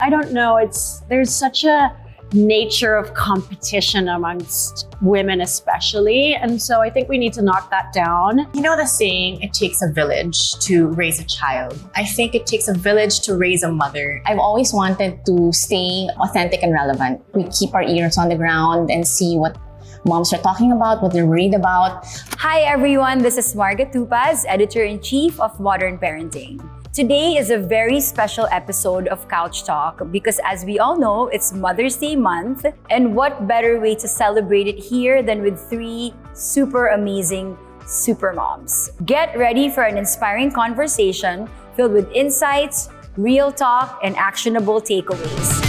I don't know, there's such a nature of competition amongst women especially, and so I think we need to knock that down. You know the saying, it takes a village to raise a child. I think it takes a village to raise a mother. I've always wanted to stay authentic and relevant. We keep our ears on the ground and see what moms are talking about, what they're worried about. Hi everyone, this is Margaret Tupaz, Editor-in-Chief of Modern Parenting. Today is a very special episode of Couch Talk because as we all know, it's Mother's Day month, and what better way to celebrate it here than with 3 super amazing supermoms. Get ready for an inspiring conversation filled with insights, real talk, and actionable takeaways.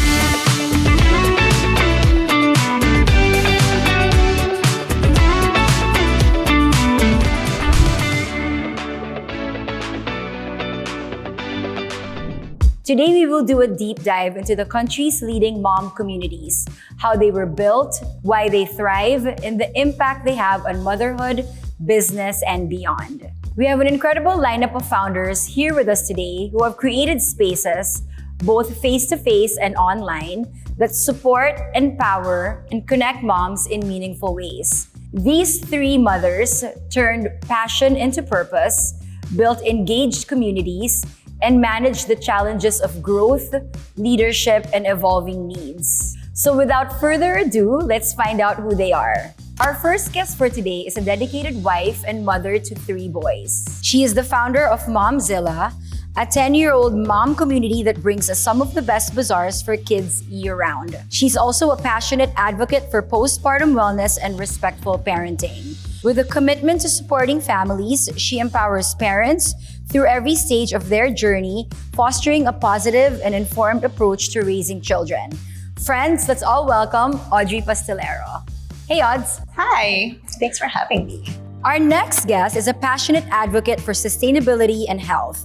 Today, we will do a deep dive into the country's leading mom communities, how they were built, why they thrive, and the impact they have on motherhood, business, and beyond. We have an incredible lineup of founders here with us today who have created spaces, both face-to-face and online, that support, empower, and connect moms in meaningful ways. These 3 mothers turned passion into purpose, built engaged communities, and manage the challenges of growth, leadership, and evolving needs. So without further ado, let's find out who they are. Our first guest for today is a dedicated wife and mother to 3 boys. She is the founder of Momzilla, a 10-year-old mom community that brings us some of the best bazaars for kids year-round. She's also a passionate advocate for postpartum wellness and respectful parenting. With a commitment to supporting families, she empowers parents through every stage of their journey, fostering a positive and informed approach to raising children. Friends, let's all welcome Audrey Pastelero. Hey, Odds. Hi, thanks for having me. Our next guest is a passionate advocate for sustainability and health.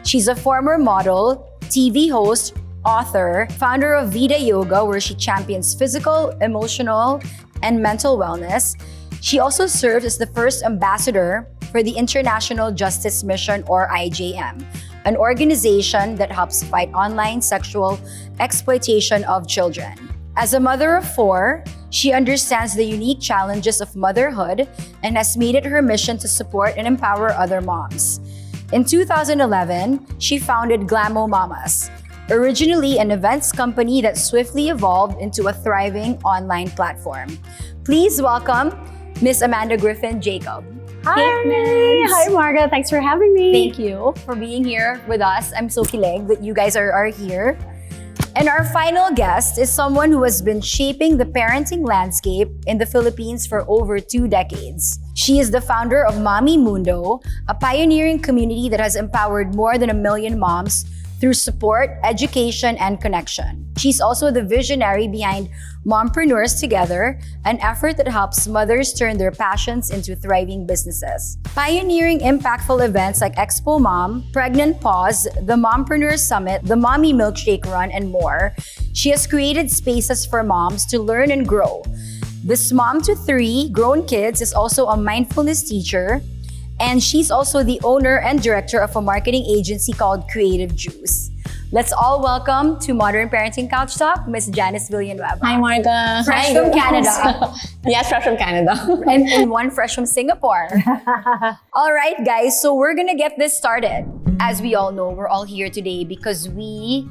She's a former model, TV host, author, founder of Vida Yoga, where she champions physical, emotional, and mental wellness. She also serves as the first ambassador for the International Justice Mission, or IJM, an organization that helps fight online sexual exploitation of children. As a mother of 4, she understands the unique challenges of motherhood and has made it her mission to support and empower other moms. In 2011, she founded Glam-O-Mamas, originally an events company that swiftly evolved into a thriving online platform. Please welcome Miss Amanda Griffin Jacob. Hi Marga, thanks for having me. Thank you for being here with us. I'm so kilig that you guys are here. And our final guest is someone who has been shaping the parenting landscape in the Philippines for over 2 decades. She is the founder of Mundo, a pioneering community that has empowered more than 1 million moms through support, education, and connection. She's also the visionary behind Mompreneurs Together, an effort that helps mothers turn their passions into thriving businesses. Pioneering impactful events like Expo Mom, Pregnant Pause, the Mompreneurs Summit, the Mommy Milkshake Run, and more, she has created spaces for moms to learn and grow. This mom to 3 grown kids is also a mindfulness teacher, and she's also the owner and director of a marketing agency called Creative Juice. Let's all welcome to Modern Parenting Couch Talk, Miss Janice Villanueva. Hi, Marga. Fresh from Canada. Yes, fresh from Canada. and one fresh from Singapore. All right, guys, so we're gonna get this started. As we all know, we're all here today because we,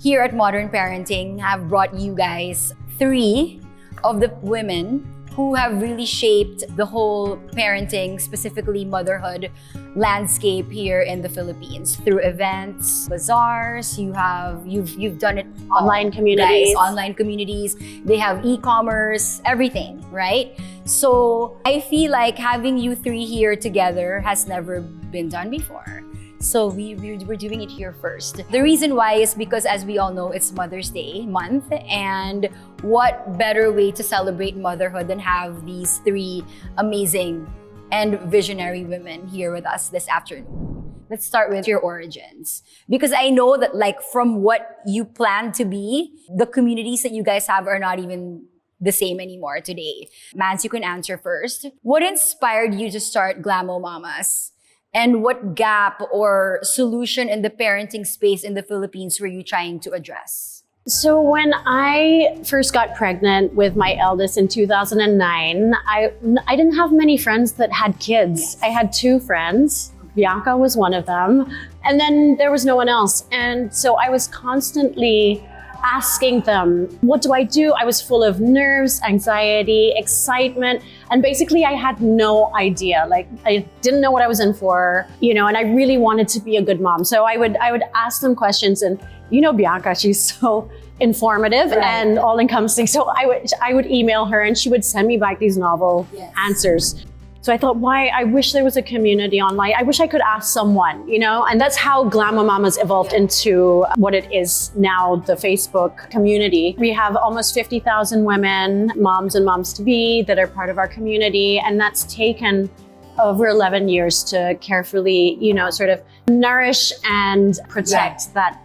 here at Modern Parenting, have brought you guys 3 of the women who have really shaped the whole parenting, specifically motherhood landscape here in the Philippines through events, bazaars. You've done it Online communities. guys, online communities. They have e-commerce, everything, right? So I feel like having you 3 here together has never been done before. So we're doing it here first. The reason why is because, as we all know, it's Mother's Day month, and what better way to celebrate motherhood than have these 3 amazing and visionary women here with us this afternoon. Let's start with your origins. Because I know that, like, from what you plan to be, the communities that you guys have are not even the same anymore today. Mans, you can answer first. What inspired you to start Glam-O-Mamas? And what gap or solution in the parenting space in the Philippines were you trying to address? So when I first got pregnant with my eldest in 2009, I didn't have many friends that had kids. I had 2 friends. Bianca was one of them. And then there was no one else. And so I was constantly asking them, what do I do? I was full of nerves, anxiety, excitement. And basically I had no idea. Like I didn't know what I was in for, you know, and I really wanted to be a good mom. So I would ask them questions, and you know, Bianca, she's so informative and all encompassing. So I would email her and she would send me back these novel answers. So I thought, I wish there was a community online. I wish I could ask someone, you know? And that's how Glamma-O-Mamas evolved into what it is now, the Facebook community. We have almost 50,000 women, moms and moms-to-be, that are part of our community. And that's taken over 11 years to carefully, you know, sort of nourish and protect that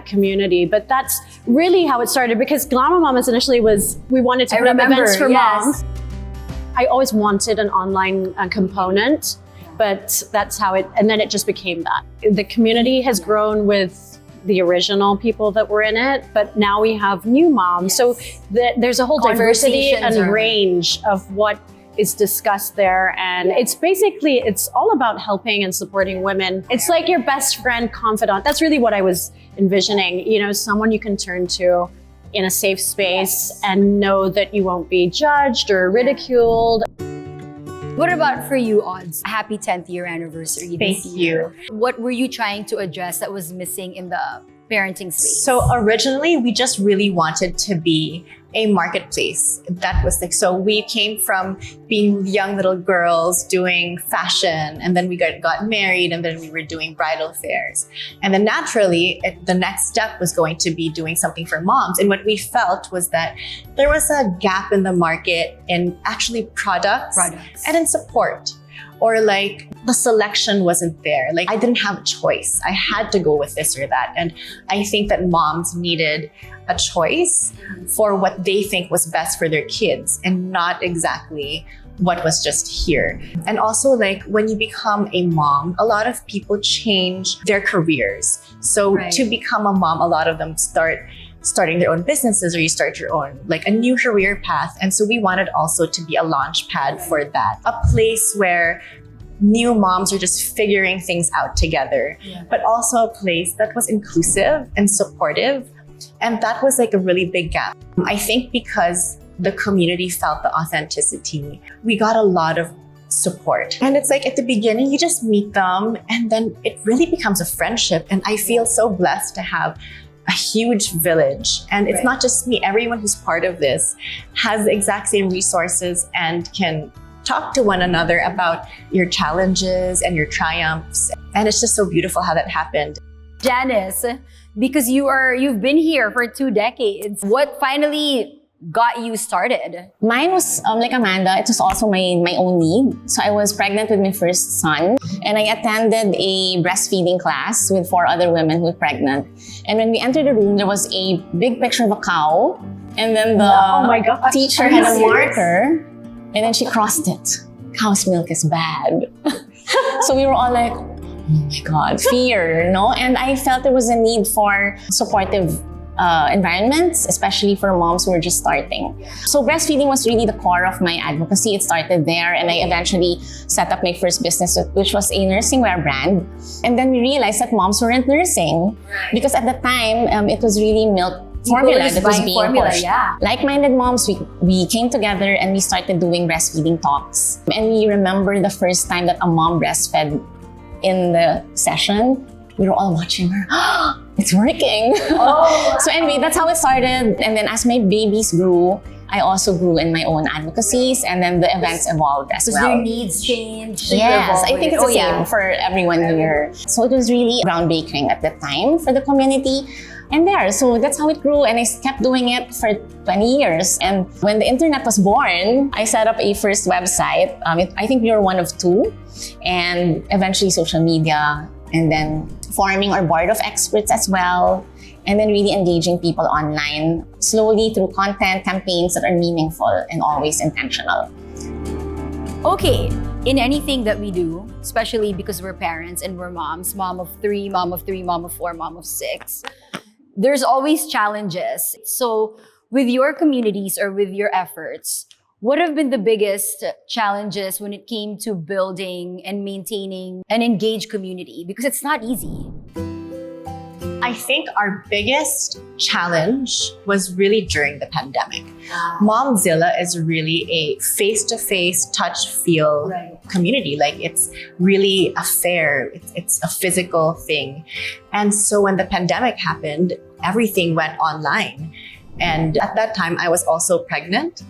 community. But that's really how it started, because Glamma-O-Mamas initially was, we wanted to put up events for moms. I always wanted an online component, but that's how it, and then it just became that. The community has grown with the original people that were in it, but now we have new moms. So there's a whole diversity and range of what is discussed there. And it's basically, it's all about helping and supporting women. It's like your best friend, confidant. That's really what I was envisioning, you know, someone you can turn to in a safe space and know that you won't be judged or ridiculed. What about for you, Odds? Happy 10th year anniversary. Thank you. What were you trying to address that was missing in the parenting space? So originally, we just really wanted to be a marketplace. That was like, so we came from being young little girls doing fashion, and then we got married, and then we were doing bridal fairs. And then naturally, the next step was going to be doing something for moms. And what we felt was that there was a gap in the market in actually products. And in support. Or like the selection wasn't there. Like I didn't have a choice. I had to go with this or that. And I think that moms needed a choice for what they think was best for their kids and not exactly what was just here. And also, like when you become a mom, a lot of people change their careers. So to become a mom, a lot of them starting their own businesses, or you start your own, like a new career path. And so we wanted also to be a launch pad for that, a place where new moms are just figuring things out together, but also a place that was inclusive and supportive. And that was like a really big gap. I think because the community felt the authenticity, we got a lot of support. And it's like at the beginning, you just meet them and then it really becomes a friendship. And I feel so blessed to have a huge village. And it's not just me, everyone who's part of this has the exact same resources and can talk to one another about your challenges and your triumphs. And it's just so beautiful how that happened. Janice, because you've been here for 2 decades, what finally got you started? Mine was like Amanda, it was also my own need. So I was pregnant with my first son, and I attended a breastfeeding class with 4 other women who were pregnant. And when we entered the room, there was a big picture of a cow, and then the teacher had a marker, and then she crossed it. Cow's milk is bad. So we were all like, oh my God, fear, no? And I felt there was a need for supportive environments, especially for moms who were just starting. So breastfeeding was really the core of my advocacy. It started there, and I eventually set up my first business, which was a nursing wear brand. And then we realized that moms weren't nursing, because at the time, it was really milk formula that was being pushed. Like-minded moms, we came together and we started doing breastfeeding talks. And we remember the first time that a mom breastfed in the session. We were all watching her. It's working. So anyway, that's how it started. And then as my babies grew, I also grew in my own advocacies, and then the events evolved as well. Their needs changed. Yes, I think it's the same for everyone here. So it was really groundbreaking at the time for the community. And so that's how it grew, and I kept doing it for 20 years. And when the internet was born, I set up a first website. I think we were one of 2, and eventually social media, and then forming our board of experts as well, and then really engaging people online, slowly through content campaigns that are meaningful and always intentional. Okay, in anything that we do, especially because we're parents and we're moms, mom of 3, mom of 4, mom of 6, there's always challenges. So with your communities or with your efforts, what have been the biggest challenges when it came to building and maintaining an engaged community? Because it's not easy. I think our biggest challenge was really during the pandemic. Momzilla is really a face-to-face, touch-feel community. Like, it's really a fair, it's a physical thing. And so when the pandemic happened, everything went online. And at that time, I was also pregnant.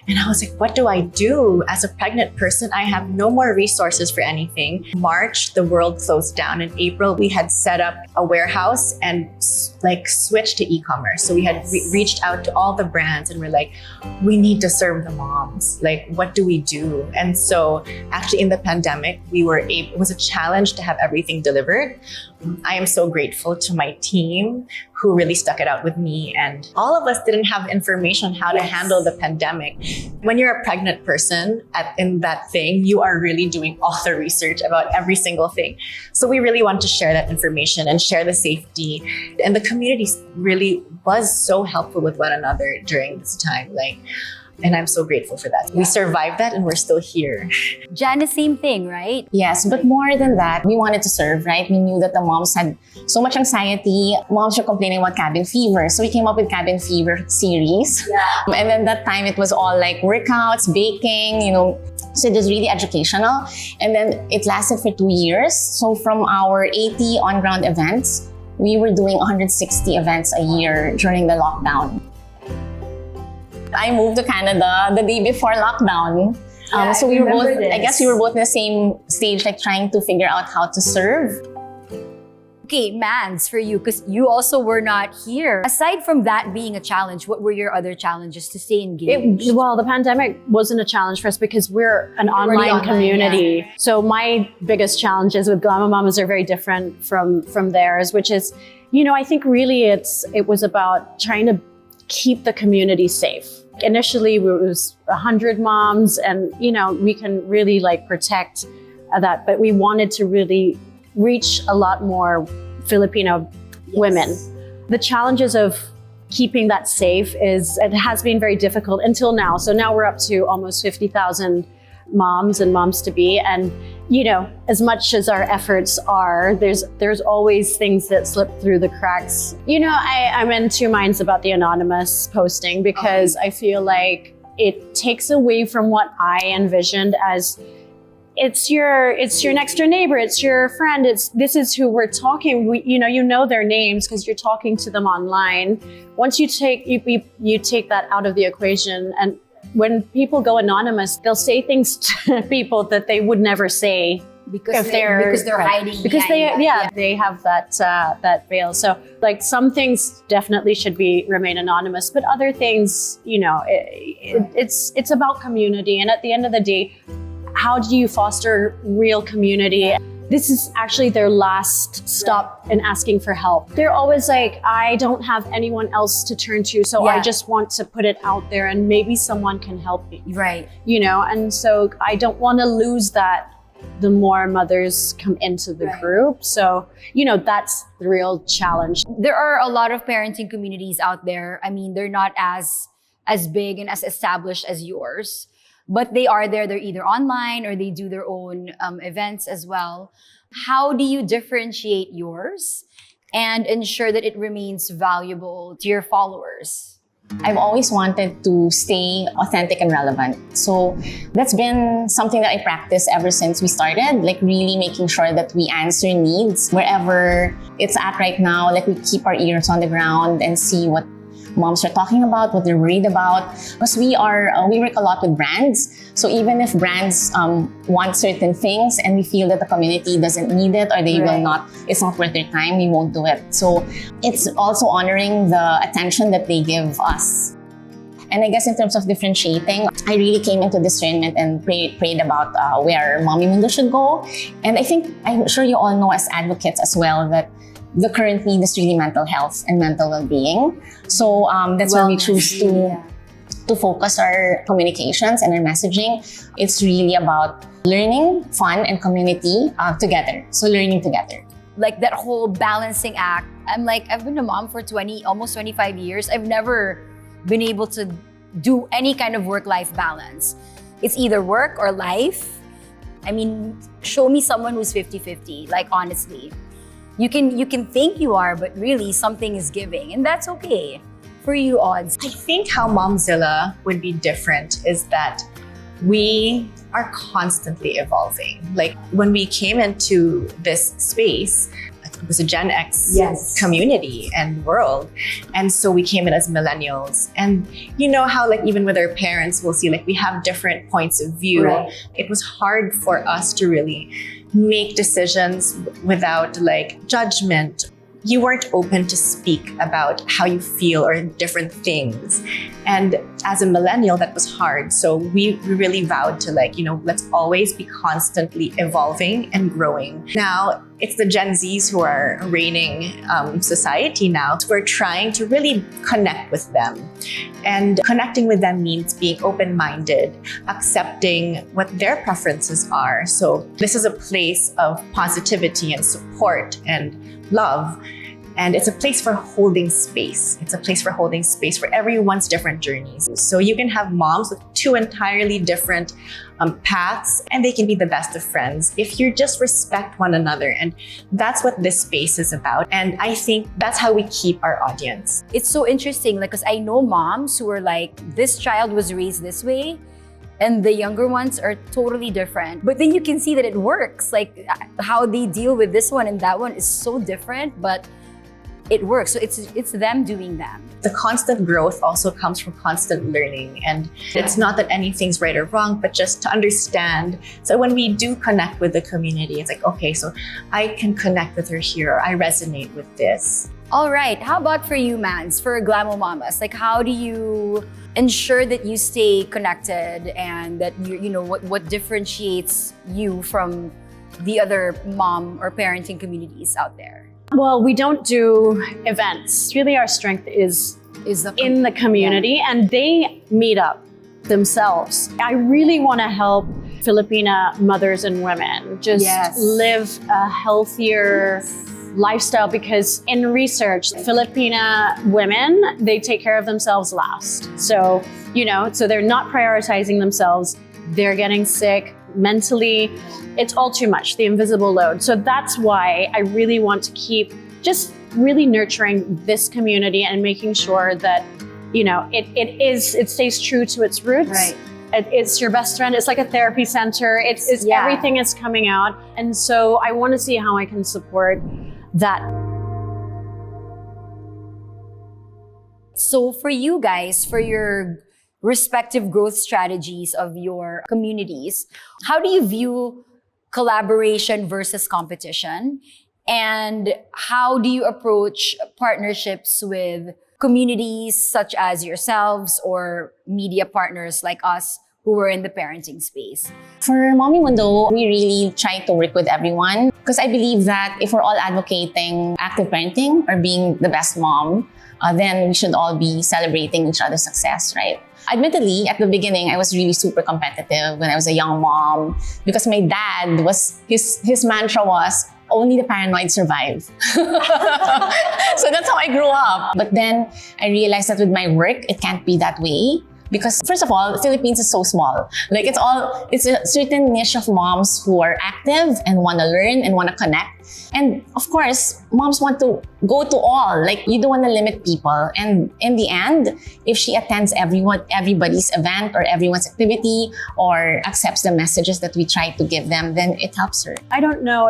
And I was like, what do I do? As a pregnant person, I have no more resources for anything. March, the world closed down. In April, we had set up a warehouse and switched to e-commerce. So we had reached out to all the brands and we're like, we need to serve the moms. Like, what do we do? And so actually in the pandemic, it was a challenge to have everything delivered. I am so grateful to my team who really stuck it out with me. And all of us didn't have information on how to handle the pandemic. When you're a pregnant person in that thing, you are really doing all the research about every single thing. So we really want to share that information and share the safety. And the community really was so helpful with one another during this time. And I'm so grateful for that. We survived that and we're still here. Janice, same thing, right? Yes, but more than that, we wanted to serve, right? We knew that the moms had so much anxiety. Moms were complaining about cabin fever. So we came up with cabin fever series. Yeah. And then that time it was all like workouts, baking, so it was really educational. And then it lasted for 2 years. So from our 80 on-ground events, we were doing 160 events a year during the lockdown. I moved to Canada the day before lockdown. So we were both, I guess we were both in the same stage, like trying to figure out how to serve. Okay, Mans, for you, because you also were not here. Aside from that being a challenge, what were your other challenges to stay engaged? Well, the pandemic wasn't a challenge for us because we're an online community. Yeah. So my biggest challenges with Glamma-Mamas are very different from theirs, which is, I think really it was about trying to keep the community safe. Initially, it was 100 moms and, we can really protect that, but we wanted to really reach a lot more Filipino women. The challenges of keeping that safe it has been very difficult until now. So now we're up to almost 50,000 moms and moms-to-be. And, as much as our efforts are, there's always things that slip through the cracks. I'm in two minds about the anonymous posting because I feel like it takes away from what I envisioned as it's your next door neighbor, it's your friend, this is who we're talking. You know their names because you're talking to them online. Once you take that out of the equation, and when people go anonymous, they'll say things to people that they would never say because they're hiding. Because they have that veil. So some things definitely should remain anonymous, but other things, it's about community. And at the end of the day, how do you foster real community? This is actually their last stop in asking for help. They're always like, I don't have anyone else to turn to, so I just want to put it out there and maybe someone can help me. Right. And so I don't want to lose that the more mothers come into the group. So, that's the real challenge. There are a lot of parenting communities out there. I mean, they're not as big and as established as yours. But they are there. They're either online or they do their own events as well. How do you differentiate yours and ensure that it remains valuable to your followers? I've always wanted to stay authentic and relevant. So that's been something that I practice ever since we started, really making sure that we answer needs wherever it's at right now. We keep our ears on the ground and see what moms are talking about, what they're worried about. Because we work a lot with brands. So even if brands want certain things and we feel that the community doesn't need it or they will not, it's not worth their time, we won't do it. So it's also honoring the attention that they give us. And I guess in terms of differentiating, I really came into discernment and prayed about where Mommy Mundo should go. And I'm sure you all know as advocates as well that the current need is really mental health and mental well-being. So that's where we choose to focus our communications and our messaging. It's really about learning, fun, and community together. So learning together. That whole balancing act I'm like, I've been a mom for almost 25 years. I've never been able to do any kind of work-life balance. It's either work or life. I mean, show me someone who's 50-50, like honestly. You can think you are, but really something is giving, and that's okay. For you, Odds. I think how Momzilla would be different is that we are constantly evolving. Like when we came into this space, it was a Gen X community and world. And so we came in as millennials. And you know how like even with our parents, we'll see like we have different points of view. Right. It was hard for us to really make decisions without like judgment. You weren't open to speak about how you feel or different things. And as a millennial, that was hard. So we really vowed to like, you know, let's always be constantly evolving and growing. Now, it's the Gen Zs who are reigning society now. So we're trying to really connect with them. And connecting with them means being open-minded, accepting what their preferences are. So this is a place of positivity and support and love. And it's a place for holding space. It's a place for holding space for everyone's different journeys. So you can have moms with two entirely different paths, and they can be the best of friends if you just respect one another. And that's what this space is about. And I think that's how we keep our audience. It's so interesting, like, because I know moms who are like, this child was raised this way, and the younger ones are totally different. But then you can see that it works. Like how they deal with this one and that one is so different, but it works. So it's them doing them. The constant growth also comes from constant learning. And it's not that anything's right or wrong, but just to understand. So when we do connect with the community, it's like, okay, so I can connect with her here, or I resonate with this. All right, how about for you, Mans, for Glamma-Mamas? Like, how do you ensure that you stay connected and that you know what differentiates you from the other mom or parenting communities out there? Well, we don't do events. Really, our strength is in the community, and they meet up themselves. I really want to help Filipina mothers and women just live a healthier lifestyle, because in research, Filipina women, they take care of themselves last. So, so they're not prioritizing themselves. They're getting sick mentally. It's all too much, the invisible load. So that's why I really want to keep just really nurturing this community and making sure that, it stays true to its roots. Right. It's your best friend. It's like a therapy center. It's everything is coming out. And so I want to see how I can support that. So for you guys, for your respective growth strategies of your communities, how do you view collaboration versus competition? And how do you approach partnerships with communities such as yourselves or media partners like us who were in the parenting space? For Mommy Mundo, we really try to work with everyone, because I believe that if we're all advocating active parenting or being the best mom, then we should all be celebrating each other's success, right? Admittedly, at the beginning, I was really super competitive when I was a young mom, because my dad his mantra was, only the paranoid survive. So that's how I grew up. But then I realized that with my work, it can't be that way. Because first of all, the Philippines is so small. Like it's a certain niche of moms who are active and want to learn and want to connect. And of course, moms want to go to all. Like you don't want to limit people. And in the end, if she attends everybody's event or everyone's activity or accepts the messages that we try to give them, then it helps her. I don't know.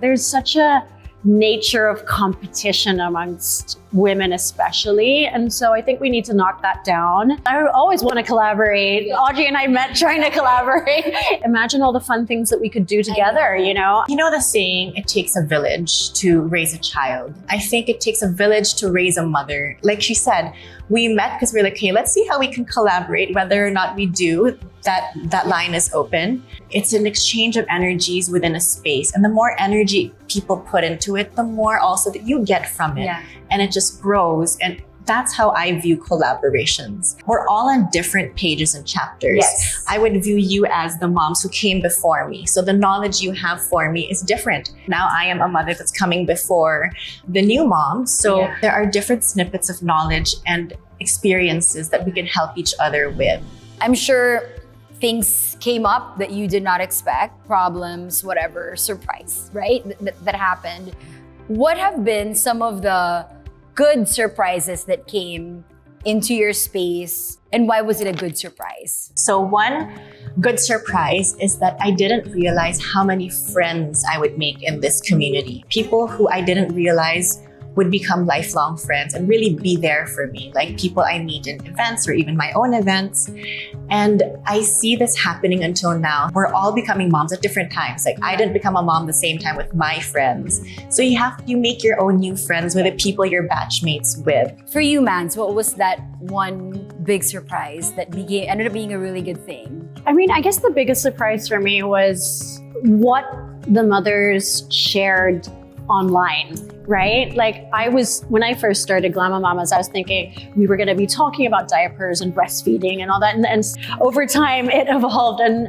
There's such a nature of competition amongst women especially, and so I think we need to knock that down. I always want to collaborate. Audrey and I met trying to collaborate. Imagine all the fun things that we could do together, You know the saying, it takes a village to raise a child. I think it takes a village to raise a mother. Like she said, we met because we're like, okay, let's see how we can collaborate. Whether or not we do, that line is open. It's an exchange of energies within a space. And the more energy people put into it, the more also that you get from it. Yeah. And it just grows. And That's how I view collaborations. We're all on different pages and chapters. Yes. I would view you as the moms who came before me. So the knowledge you have for me is different. Now I am a mother that's coming before the new mom. So there are different snippets of knowledge and experiences that we can help each other with. I'm sure things came up that you did not expect, problems, whatever, surprise, right? That happened. What have been some of the good surprises that came into your space, and why was it a good surprise? So one good surprise is that I didn't realize how many friends I would make in this community. People who I didn't realize would become lifelong friends and really be there for me, like people I meet in events or even my own events. And I see this happening until now. We're all becoming moms at different times. Like I didn't become a mom the same time with my friends. So you make your own new friends with the people you're batchmates with. For you, Mans, what was that one big surprise that ended up being a really good thing? I mean, I guess the biggest surprise for me was what the mothers shared online, right? Like when I first started Glamma-O-Mamas, I was thinking we were going to be talking about diapers and breastfeeding and all that. And over time it evolved, and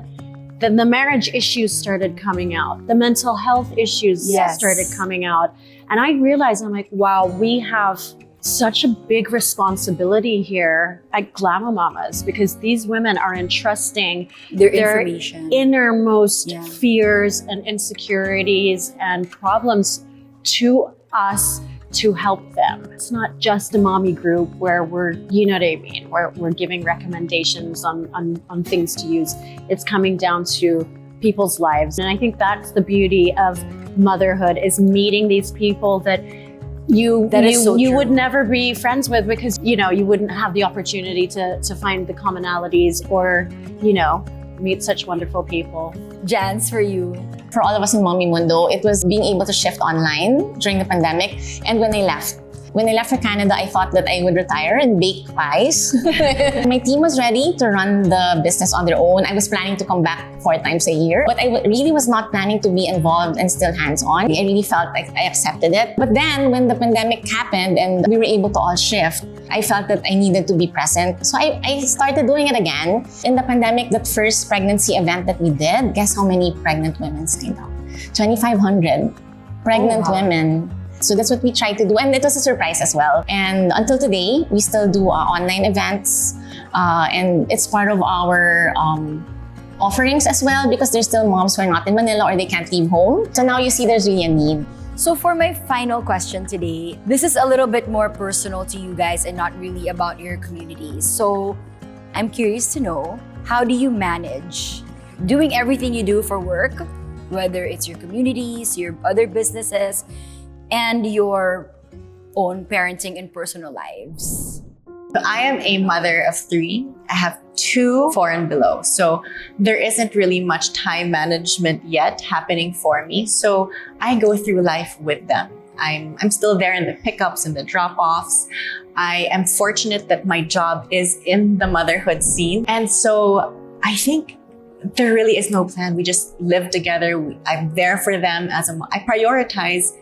then the marriage issues started coming out. The mental health issues started coming out. And I realized, I'm like, wow, we have such a big responsibility here at Glamma-O-Mamas, because these women are entrusting their information, innermost fears and insecurities and problems to us to help them. It's not just a mommy group where we're, you know what I mean, where we're giving recommendations on things to use. It's coming down to people's lives. And I think that's the beauty of motherhood, is meeting these people that you would never be friends with, because you wouldn't have the opportunity to find the commonalities or meet such wonderful people. Janice, for you? For all of us in Mommy Mundo, it was being able to shift online during the pandemic. And when I left for Canada, I thought that I would retire and bake pies. My team was ready to run the business on their own. I was planning to come back 4 times a year, but I really was not planning to be involved and still hands-on. I really felt like I accepted it. But then when the pandemic happened and we were able to all shift, I felt that I needed to be present. So I started doing it again. In the pandemic, that first pregnancy event that we did, guess how many pregnant women signed up? 2,500 pregnant women. So that's what we tried to do, and it was a surprise as well. And until today, we still do online events, and it's part of our offerings as well, because there's still moms who are not in Manila or they can't leave home. So now you see there's really a need. So for my final question today, this is a little bit more personal to you guys and not really about your communities. So I'm curious to know, how do you manage doing everything you do for work, whether it's your communities, your other businesses, and your own parenting and personal lives? So I am a mother of 3. I have 2 4 and below. So there isn't really much time management yet happening for me. So I go through life with them. I'm still there in the pickups and the drop-offs. I am fortunate that my job is in the motherhood scene. And so I think there really is no plan. We just live together. I'm there for them I prioritize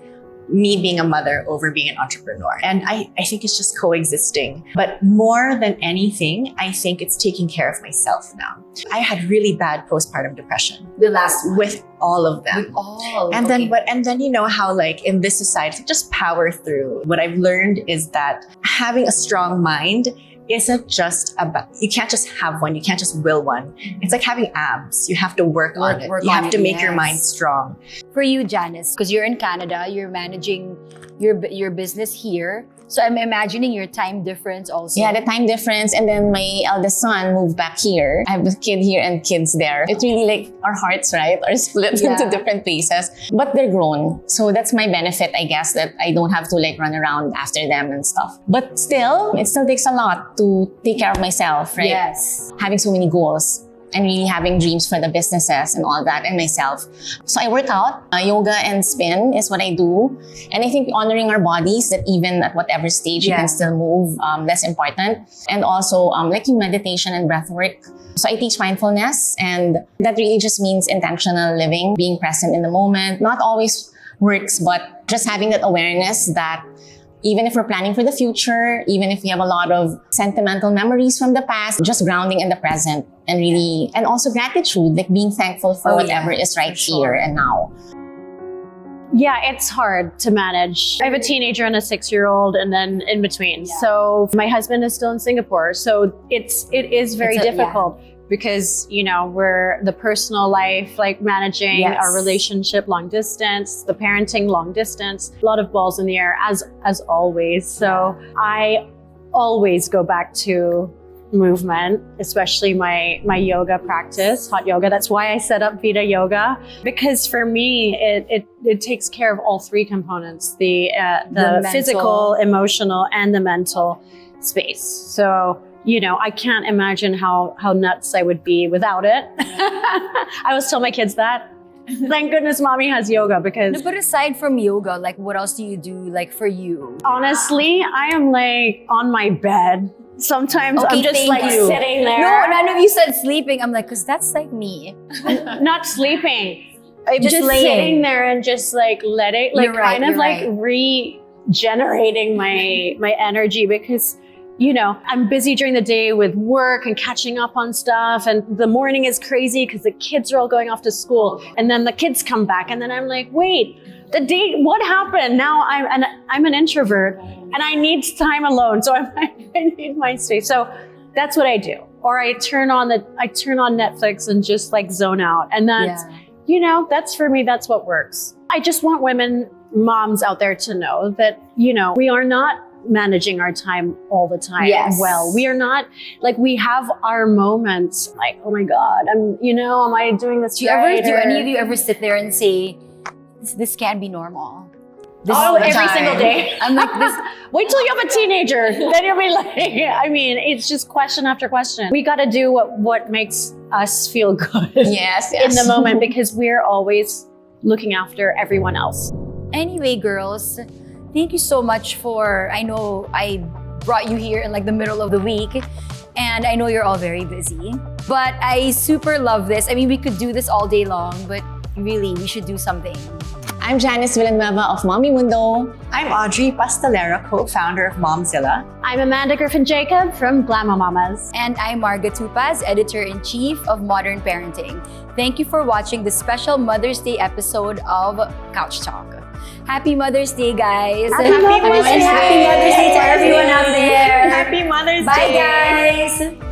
me being a mother over being an entrepreneur. And I think it's just coexisting. But more than anything, I think it's taking care of myself now. I had really bad postpartum depression. The last one. With all of them. With all. And okay. then you know how like in this society, just power through. What I've learned is that having a strong mind isn't just about, you can't just have one, you can't just will one. It's like having abs. You have to work on it. You have to make your mind strong. For you, Janice, because you're in Canada, you're managing your business here. So I'm imagining your time difference also. Yeah, the time difference. And then my eldest son moved back here. I have a kid here and kids there. It's really like our hearts, right, are split into different places. But they're grown. So that's my benefit, I guess, that I don't have to like run around after them and stuff. But still, it still takes a lot to take care of myself, right? Yes. Having so many goals and really having dreams for the businesses and all that, and myself. So I work out. Yoga and spin is what I do. And I think honoring our bodies, that even at whatever stage you can still move, that's important. And also like meditation and breath work. So I teach mindfulness, and that really just means intentional living, being present in the moment. Not always works, but just having that awareness that even if we're planning for the future, even if we have a lot of sentimental memories from the past, just grounding in the present and really, and also gratitude, like being thankful for whatever is right here and now. Yeah, it's hard to manage. I have a teenager and a 6-year-old and then in between. Yeah. So my husband is still in Singapore. So it is very difficult because, you know, we're the personal life, like managing our relationship long distance, the parenting long distance, a lot of balls in the air as always. So I always go back to movement, especially my yoga practice, hot yoga. That's why I set up Vita Yoga, because for me, it takes care of all three components, the physical, emotional, and the mental space. So, you know, I can't imagine how nuts I would be without it. I always tell my kids that. Thank goodness mommy has yoga because... But aside from yoga, like what else do you do like for you? Honestly, I am like on my bed. Sometimes I'm just like sitting there. No, none of you said sleeping. I'm like, because that's like me. Not sleeping. I'm just laying. sitting there and just like letting, like kind of like regenerating my energy because, you know, I'm busy during the day with work and catching up on stuff. And the morning is crazy because the kids are all going off to school. And then the kids come back. And then I'm like, wait, the day, what happened? Now I'm an introvert and I need time alone. So I need my space. So that's what I do. Or I turn on Netflix and just like zone out. And that's, you know, that's for me, that's what works. I just want moms out there to know that, you know, we are not managing our time all the time well. We are not, like, we have our moments like, oh my God, am I doing this do any of you ever sit there and say, this can't be normal? Every single day. I'm like, this. Wait till you have a teenager. Then you'll be like, I mean, it's just question after question. We got to do what makes us feel good in the moment because we're always looking after everyone else. Anyway, girls, thank you so much I know I brought you here in like the middle of the week and I know you're all very busy, but I super love this. I mean, we could do this all day long, but really, we should do something. I'm Janice Villanueva of Mundo. I'm Audrey Pastelero, co-founder of Momzilla. I'm Amanda Griffin Jacob from Glamma-O-Mamas. And I'm Marga Tupaz, editor-in-chief of Modern Parenting. Thank you for watching this special Mother's Day episode of Couch Talk. Happy Mother's Day, guys. Happy Mother's Day. Happy Mother's Day to everyone out there. Happy Mother's Day. Bye, guys.